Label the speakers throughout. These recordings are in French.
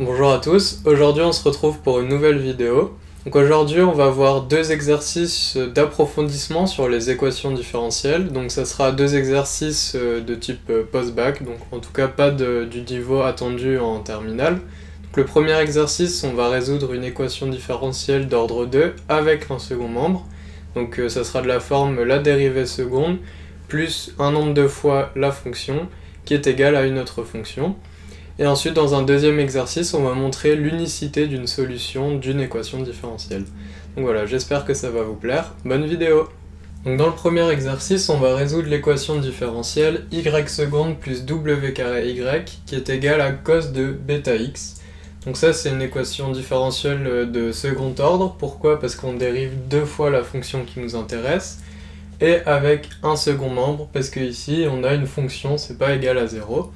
Speaker 1: Bonjour à tous, aujourd'hui on se retrouve pour une nouvelle vidéo. Donc aujourd'hui on va voir deux exercices d'approfondissement sur les équations différentielles. Donc ça sera deux exercices de type post-bac, donc en tout cas pas du niveau attendu en terminale. Donc le premier exercice, on va résoudre une équation différentielle d'ordre 2 avec un second membre. Donc ça sera de la forme la dérivée seconde plus un nombre de fois la fonction qui est égale à une autre fonction. Et ensuite, dans un deuxième exercice, on va montrer l'unicité d'une solution d'une équation différentielle. Donc voilà, j'espère que ça va vous plaire. Bonne vidéo! Donc dans le premier exercice, on va résoudre l'équation différentielle y seconde plus w carré y qui est égale à cos de bêta x. Donc ça, c'est une équation différentielle de second ordre. Pourquoi? Parce qu'on dérive deux fois la fonction qui nous intéresse et avec un second membre, parce qu'ici, on a une fonction, c'est pas égal à 0.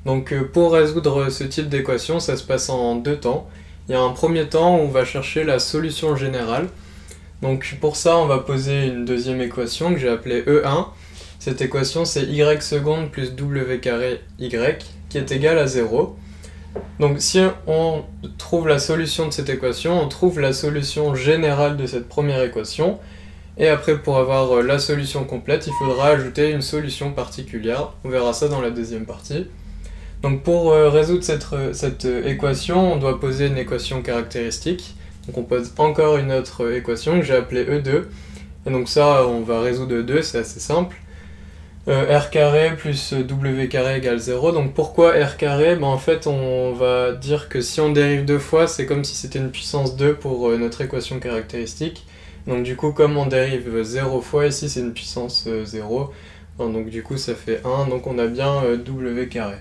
Speaker 1: Donc pour résoudre ce type d'équation, ça se passe en deux temps. Il y a un premier temps où on va chercher la solution générale. Donc pour ça, on va poser une deuxième équation que j'ai appelée E1. Cette équation, c'est y seconde plus w carré y qui est égal à 0. Donc si on trouve la solution de cette équation, on trouve la solution générale de cette première équation. Et après, pour avoir la solution complète, il faudra ajouter une solution particulière. On verra ça dans la deuxième partie. Donc pour résoudre cette équation, on doit poser une équation caractéristique. Donc on pose encore une autre équation que j'ai appelée E2. Et donc ça, on va résoudre E2, c'est assez simple. R carré plus W carré égale 0. Donc pourquoi R carré? En fait, on va dire que si on dérive deux fois, c'est comme si c'était une puissance 2 pour notre équation caractéristique. Donc du coup, comme on dérive 0 fois, ici c'est une puissance 0. Donc du coup, ça fait 1. Donc on a bien W carré.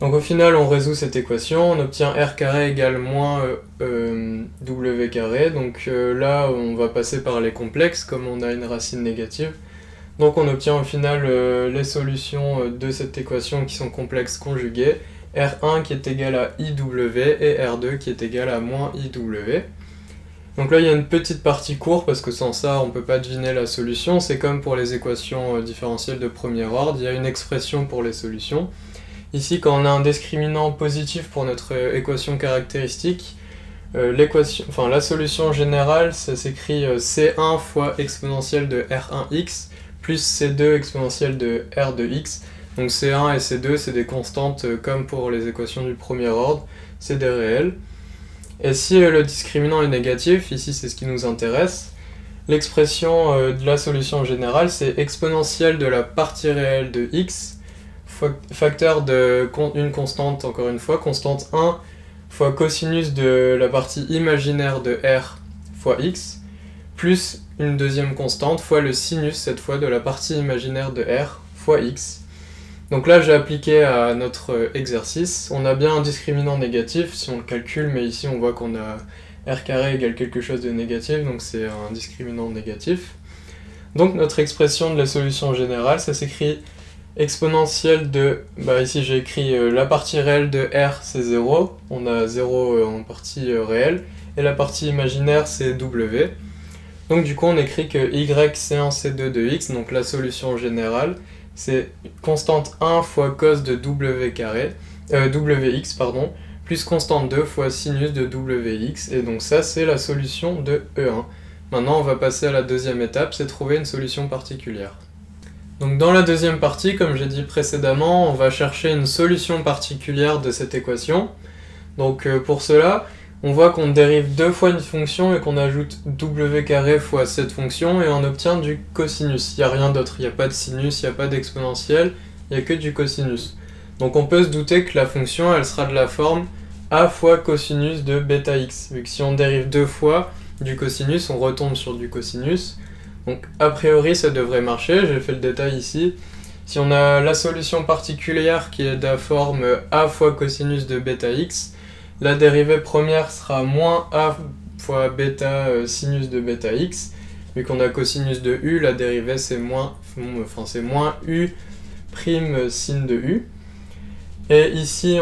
Speaker 1: Donc au final, on résout cette équation, on obtient r carré égale moins w carré. Donc là, on va passer par les complexes, comme on a une racine négative. Donc on obtient au final les solutions de cette équation qui sont complexes conjuguées. R1 qui est égal à IW et R2 qui est égal à moins IW. Donc là, il y a une petite partie courte, parce que sans ça, on ne peut pas deviner la solution. C'est comme pour les équations différentielles de premier ordre, il y a une expression pour les solutions. Ici, quand on a un discriminant positif pour notre équation caractéristique, la solution générale, ça s'écrit C1 fois exponentielle de R1x plus C2 exponentielle de R de x. Donc C1 et C2, c'est des constantes comme pour les équations du premier ordre, c'est des réels. Et si le discriminant est négatif, ici c'est ce qui nous intéresse, l'expression de la solution générale, c'est exponentielle de la partie réelle de x facteur d'une constante, encore une fois, constante 1 fois cosinus de la partie imaginaire de r fois x, plus une deuxième constante fois le sinus, cette fois, de la partie imaginaire de r fois x. Donc là, j'ai appliqué à notre exercice. On a bien un discriminant négatif, si on le calcule, mais ici, on voit qu'on a r carré égale quelque chose de négatif, donc c'est un discriminant négatif. Donc notre expression de la solution générale, ça s'écrit exponentielle de, ici j'ai écrit la partie réelle de R c'est 0, on a 0 en partie réelle, et la partie imaginaire c'est W. Donc du coup on écrit que Y C1 C2 de X, donc la solution générale, c'est constante 1 fois cos de W carré, Wx pardon, plus constante 2 fois sinus de Wx, et donc ça c'est la solution de E1. Maintenant on va passer à la deuxième étape, c'est trouver une solution particulière. Donc dans la deuxième partie, comme j'ai dit précédemment, on va chercher une solution particulière de cette équation. Donc pour cela, on voit qu'on dérive deux fois une fonction et qu'on ajoute w carré fois cette fonction et on obtient du cosinus. Il n'y a rien d'autre, il n'y a pas de sinus, il n'y a pas d'exponentielle, il n'y a que du cosinus. Donc on peut se douter que la fonction, elle sera de la forme a fois cosinus de bêta x. Vu que si on dérive deux fois du cosinus, on retombe sur du cosinus. Donc a priori ça devrait marcher, j'ai fait le détail ici. Si on a la solution particulière qui est de la forme a fois cosinus de bêta x, la dérivée première sera moins a fois bêta sinus de bêta x. Vu qu'on a cosinus de u, la dérivée c'est moins u prime sin de u. Et ici,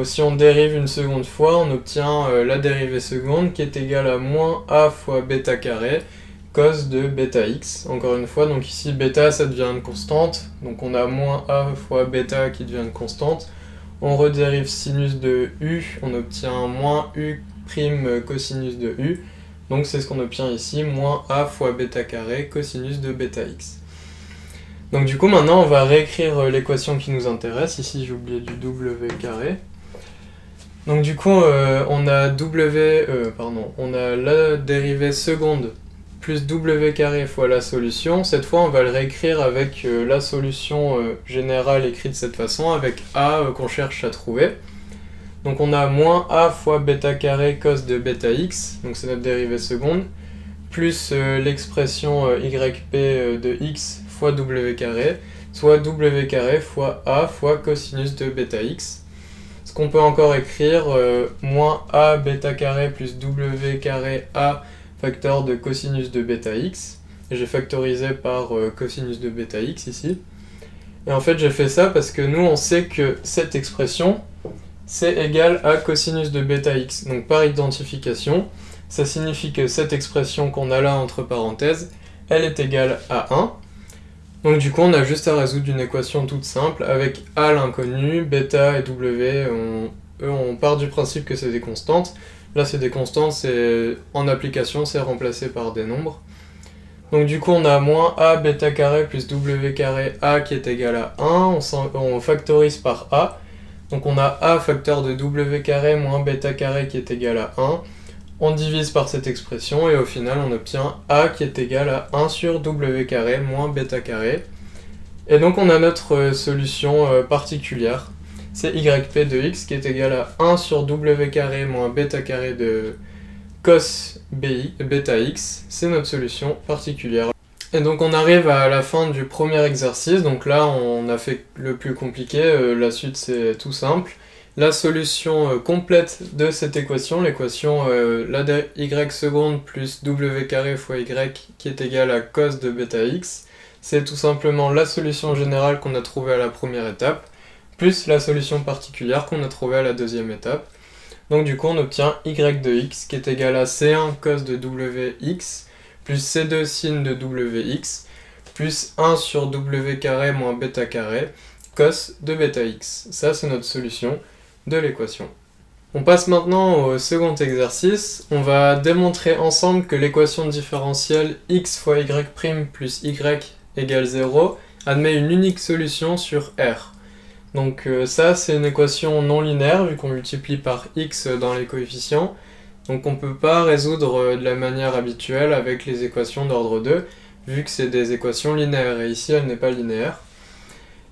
Speaker 1: si on dérive une seconde fois, on obtient la dérivée seconde qui est égale à moins a fois bêta carré cos de bêta x, encore une fois, donc ici bêta ça devient une constante, donc on a moins a fois bêta qui devient une constante, On redérive sinus de u, on obtient moins u prime cosinus de u. Donc c'est ce qu'on obtient ici, moins a fois bêta carré cosinus de bêta x. Donc du coup maintenant on va réécrire l'équation qui nous intéresse. Ici j'ai oublié du w carré. Donc du coup on a on a la dérivée seconde plus w carré fois la solution. Cette fois on va le réécrire avec la solution générale écrite de cette façon, avec a qu'on cherche à trouver. Donc on a moins a fois bêta carré cos de bêta x, donc c'est notre dérivée seconde, plus l'expression yp de x fois w carré, soit w carré fois a fois cosinus de bêta x. Ce qu'on peut encore écrire, moins a bêta carré plus w carré a facteur de cosinus de bêta x. J'ai factorisé par cosinus de bêta x ici. Et en fait j'ai fait ça parce que nous on sait que cette expression c'est égal à cosinus de bêta x. Donc par identification, ça signifie que cette expression qu'on a là entre parenthèses, elle est égale à 1. Donc du coup on a juste à résoudre une équation toute simple avec a l'inconnu, bêta et w, on part du principe que c'est des constantes. Là c'est des constantes, en application c'est remplacé par des nombres. Donc du coup on a moins a bêta carré plus w carré a qui est égal à 1, on factorise par a. Donc on a a facteur de w carré moins bêta carré qui est égal à 1. On divise par cette expression et au final on obtient a qui est égal à 1 sur w carré moins bêta carré. Et donc on a notre solution particulière. C'est yp de x qui est égal à 1 sur w carré moins bêta carré de cos bêta x. C'est notre solution particulière. Et donc on arrive à la fin du premier exercice, donc là on a fait le plus compliqué, la suite c'est tout simple. La solution complète de cette équation, l'équation la de y seconde plus w carré fois y qui est égal à cos de bêta x, c'est tout simplement la solution générale qu'on a trouvée à la première étape, plus la solution particulière qu'on a trouvée à la deuxième étape. Donc du coup on obtient y de x qui est égal à c1 cos de wx, plus c2 sin de wx, plus 1 sur w carré moins bêta carré, cos de bêta x. Ça, c'est notre solution de l'équation. On passe maintenant au second exercice. On va démontrer ensemble que l'équation différentielle x fois y' plus y égale 0 admet une unique solution sur R. Donc ça, c'est une équation non linéaire, vu qu'on multiplie par x dans les coefficients. Donc on ne peut pas résoudre de la manière habituelle avec les équations d'ordre 2, vu que c'est des équations linéaires, et ici elle n'est pas linéaire.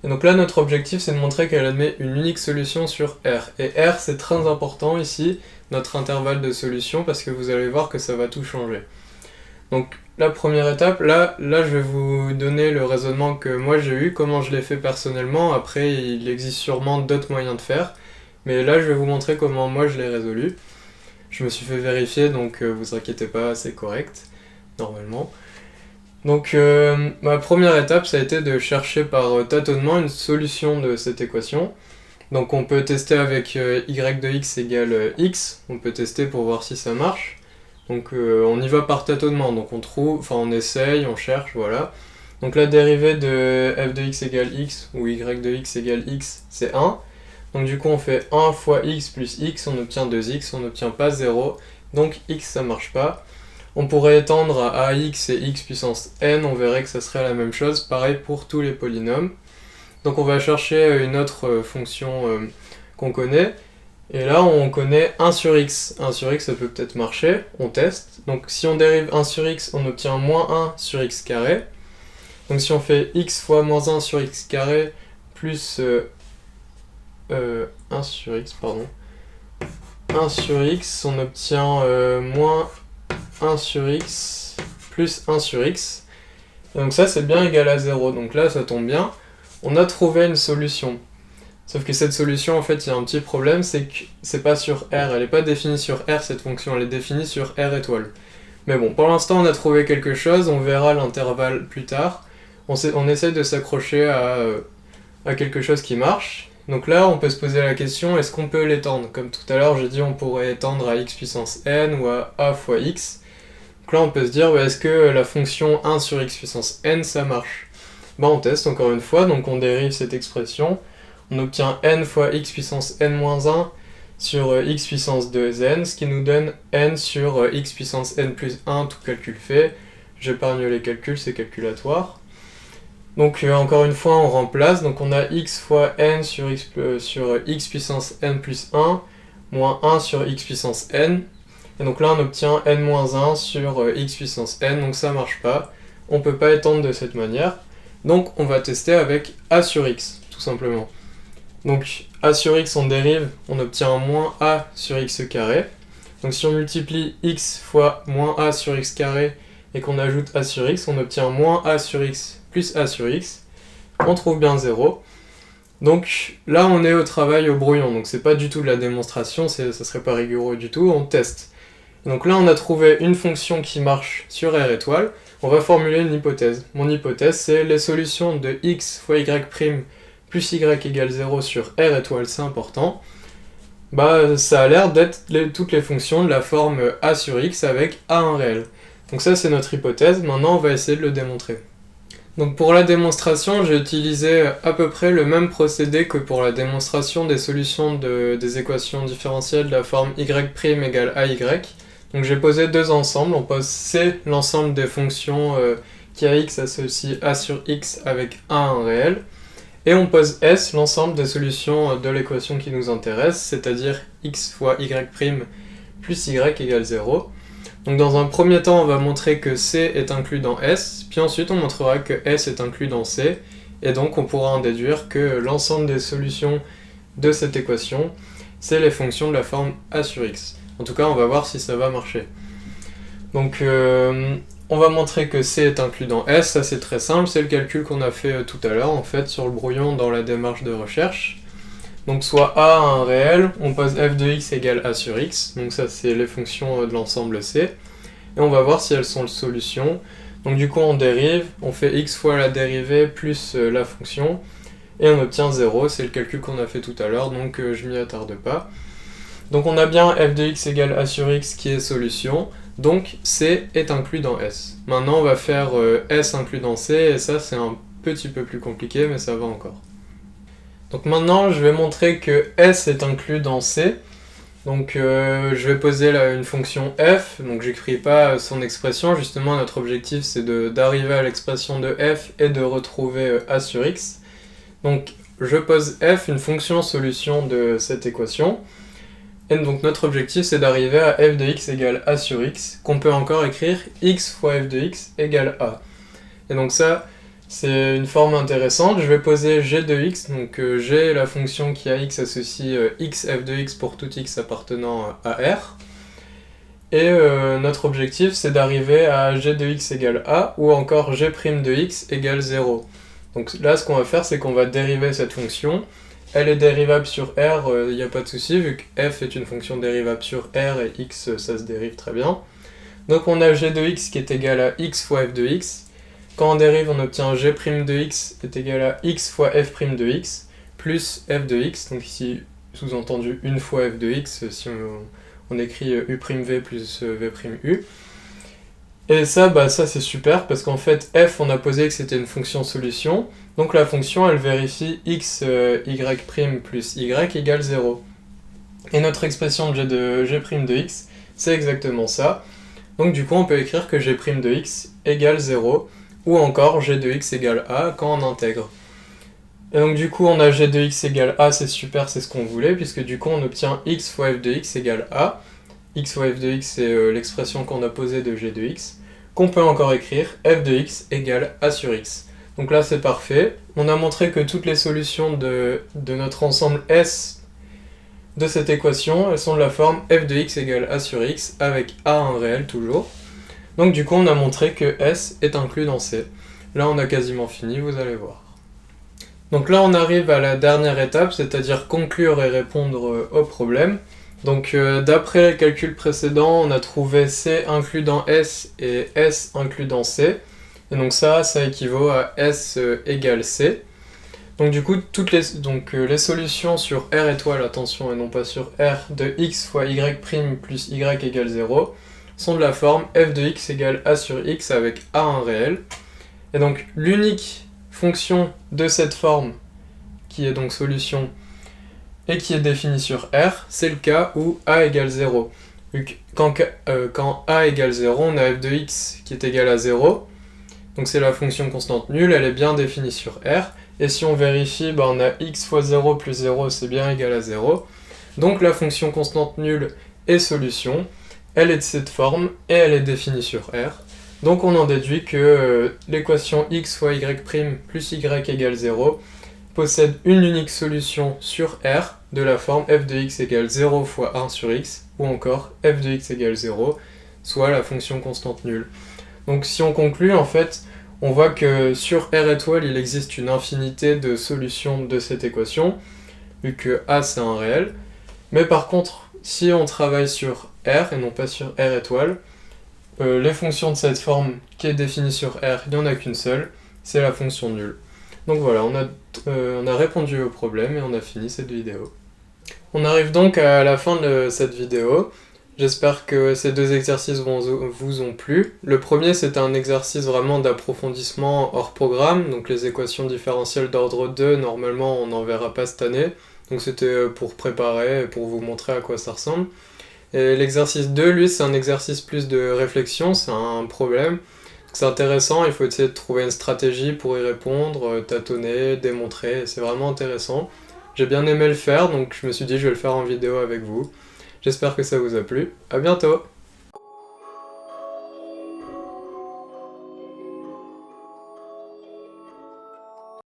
Speaker 1: Et donc là notre objectif c'est de montrer qu'elle admet une unique solution sur R. Et R c'est très important ici, notre intervalle de solution, parce que vous allez voir que ça va tout changer. Donc la première étape, là je vais vous donner le raisonnement que moi j'ai eu, comment je l'ai fait personnellement, après il existe sûrement d'autres moyens de faire, mais là je vais vous montrer comment moi je l'ai résolu. Je me suis fait vérifier, donc vous inquiétez pas, c'est correct, normalement. Donc ma première étape, ça a été de chercher par tâtonnement une solution de cette équation. Donc on peut tester avec y de x égale x, on peut tester pour voir si ça marche. Donc on y va par tâtonnement, donc on essaye, on cherche, voilà. Donc la dérivée de f de x égale x, ou y de x égale x, c'est 1. Donc du coup on fait 1 fois x plus x, on obtient 2x, on n'obtient pas 0, donc x ça marche pas. On pourrait étendre à ax et x puissance n, on verrait que ça serait la même chose, pareil pour tous les polynômes. Donc on va chercher une autre fonction qu'on connaît, et là on connaît 1 sur x. 1 sur x ça peut peut-être marcher, on teste. Donc si on dérive 1 sur x, on obtient moins 1 sur x carré. Donc si on fait x fois moins 1 sur x carré plus 1 sur x, pardon. 1 sur x, on obtient moins 1 sur x plus 1 sur x. Et donc ça, c'est bien égal à 0. Donc là, ça tombe bien. On a trouvé une solution. Sauf que cette solution, en fait, il y a un petit problème, c'est que c'est pas sur R. Elle n'est pas définie sur R, cette fonction. Elle est définie sur R étoile. Mais bon, pour l'instant, on a trouvé quelque chose. On verra l'intervalle plus tard. On essaye de s'accrocher à quelque chose qui marche. Donc là, on peut se poser la question, est-ce qu'on peut l'étendre? Comme tout à l'heure, j'ai dit on pourrait étendre à x puissance n ou à a fois x. Donc là, on peut se dire, est-ce que la fonction 1 sur x puissance n, ça marche? On teste encore une fois, donc on dérive cette expression. on obtient n fois x puissance n-1 sur x puissance 2n, ce qui nous donne n sur x puissance n plus 1, tout calcul fait. J'épargne les calculs, c'est calculatoire. Donc encore une fois, on remplace, donc on a x fois n sur x puissance n plus 1, moins 1 sur x puissance n. Et donc là, on obtient n-1 sur x puissance n, donc ça marche pas. On peut pas étendre de cette manière. Donc on va tester avec a sur x, tout simplement. Donc a sur x, on dérive, on obtient moins a sur x carré. Donc si on multiplie x fois moins a sur x carré et qu'on ajoute a sur x, on obtient moins a sur x plus a sur x. On trouve bien 0. Donc là, on est au travail au brouillon. Donc c'est pas du tout de la démonstration, ça serait pas rigoureux du tout, on teste. Donc là, on a trouvé une fonction qui marche sur R étoile. On va formuler une hypothèse. Mon hypothèse, c'est les solutions de x fois y' plus y égale 0 sur R étoile, c'est important. Bah, ça a l'air d'être toutes les fonctions de la forme a sur x avec a1 réel. Donc ça, c'est notre hypothèse. Maintenant, on va essayer de le démontrer. Donc pour la démonstration, j'ai utilisé à peu près le même procédé que pour la démonstration des solutions des équations différentielles de la forme y' égale ay. Donc j'ai posé deux ensembles, on pose C, l'ensemble des fonctions qui à x associe a sur x avec a1 réel, et on pose S, l'ensemble des solutions de l'équation qui nous intéresse, c'est-à-dire x fois y' plus y égale 0. Donc dans un premier temps, on va montrer que C est inclus dans S, puis ensuite on montrera que S est inclus dans C, et donc on pourra en déduire que l'ensemble des solutions de cette équation, c'est les fonctions de la forme a sur x. En tout cas, on va voir si ça va marcher. Donc on va montrer que C est inclus dans S, ça c'est très simple, c'est le calcul qu'on a fait tout à l'heure en fait sur le brouillon dans la démarche de recherche. Donc soit A un réel, on pose f de x égale a sur x, donc ça c'est les fonctions de l'ensemble C, et on va voir si elles sont solutions. Donc du coup on dérive, on fait x fois la dérivée plus la fonction, et on obtient 0, c'est le calcul qu'on a fait tout à l'heure, donc je m'y attarde pas. Donc on a bien f de x égale a sur x qui est solution, donc C est inclus dans S. Maintenant on va faire S inclus dans C, et ça c'est un petit peu plus compliqué, mais ça va encore. Donc maintenant je vais montrer que S est inclus dans C. Donc je vais poser une fonction f, donc j'écris pas son expression, justement notre objectif c'est d'arriver à l'expression de f et de retrouver a sur x. Donc je pose f, une fonction solution de cette équation, et donc notre objectif c'est d'arriver à f de x égale a sur x, qu'on peut encore écrire x fois f de x égale a. Et donc ça, c'est une forme intéressante. Je vais poser g de x, donc g la fonction qui a x associe x f de x pour tout x appartenant à R. Et notre objectif c'est d'arriver à g de x égale a, ou encore g' de x égale 0. Donc là ce qu'on va faire c'est qu'on va dériver cette fonction. Elle est dérivable sur R, il n'y a pas de souci, vu que f est une fonction dérivable sur R et x ça se dérive très bien. Donc on a g de x qui est égal à x fois f de x. Quand on dérive, on obtient g' de x est égal à x fois f' de x, plus f de x, donc ici sous-entendu une fois f de x, si on écrit u'v plus v'u. Et ça, ça c'est super, parce qu'en fait, f, on a posé que c'était une fonction solution, donc la fonction, elle vérifie x, y' plus y égale 0. Et notre expression de g' de x, c'est exactement ça. Donc du coup, on peut écrire que g' de x égale 0, ou encore g de x égale a quand on intègre. Et donc du coup on a g de x égale a, c'est super, c'est ce qu'on voulait, puisque du coup on obtient x fois f de x égale a. X fois f de x c'est l'expression qu'on a posée de g de x, qu'on peut encore écrire f de x égale a sur x. Donc là c'est parfait, on a montré que toutes les solutions de notre ensemble S de cette équation, elles sont de la forme f de x égale a sur x, avec a un réel toujours. Donc du coup on a montré que S est inclus dans C. Là on a quasiment fini, vous allez voir. Donc là on arrive à la dernière étape, c'est-à-dire conclure et répondre au problème. Donc d'après les calculs précédents, on a trouvé C inclus dans S et S inclus dans C. Et donc ça équivaut à S égale C. Donc du coup, les solutions sur R étoile, attention et non pas sur R, de x fois y' plus y égale 0, sont de la forme f de x égale a sur x avec a un réel. Et donc l'unique fonction de cette forme qui est donc solution et qui est définie sur R, c'est le cas où A égale 0. Quand A égale 0, on a f de x qui est égal à 0, donc c'est la fonction constante nulle, elle est bien définie sur R, et si on vérifie, on a x fois 0 plus 0, c'est bien égal à 0, donc la fonction constante nulle est solution, elle est de cette forme, et elle est définie sur R, donc on en déduit que l'équation x fois y' plus y égale 0 possède une unique solution sur R de la forme f de x égale 0 fois 1 sur x, ou encore f de x égale 0, soit la fonction constante nulle. Donc si on conclut, en fait, on voit que sur R étoile, il existe une infinité de solutions de cette équation, vu que A c'est un réel. Mais par contre, si on travaille sur R et non pas sur R étoile, les fonctions de cette forme qui est définie sur R, il n'y en a qu'une seule, c'est la fonction nulle. Donc voilà, on a répondu au problème et on a fini cette vidéo. On arrive donc à la fin de cette vidéo. J'espère que ces deux exercices vous ont plu. Le premier, c'est un exercice vraiment d'approfondissement hors programme, donc les équations différentielles d'ordre 2, normalement on n'en verra pas cette année, donc c'était pour préparer, pour vous montrer à quoi ça ressemble. Et l'exercice 2, lui, c'est un exercice plus de réflexion, c'est un problème. C'est intéressant, il faut essayer de trouver une stratégie pour y répondre, tâtonner, démontrer, c'est vraiment intéressant. J'ai bien aimé le faire, donc je me suis dit je vais le faire en vidéo avec vous. J'espère que ça vous a plu. À bientôt!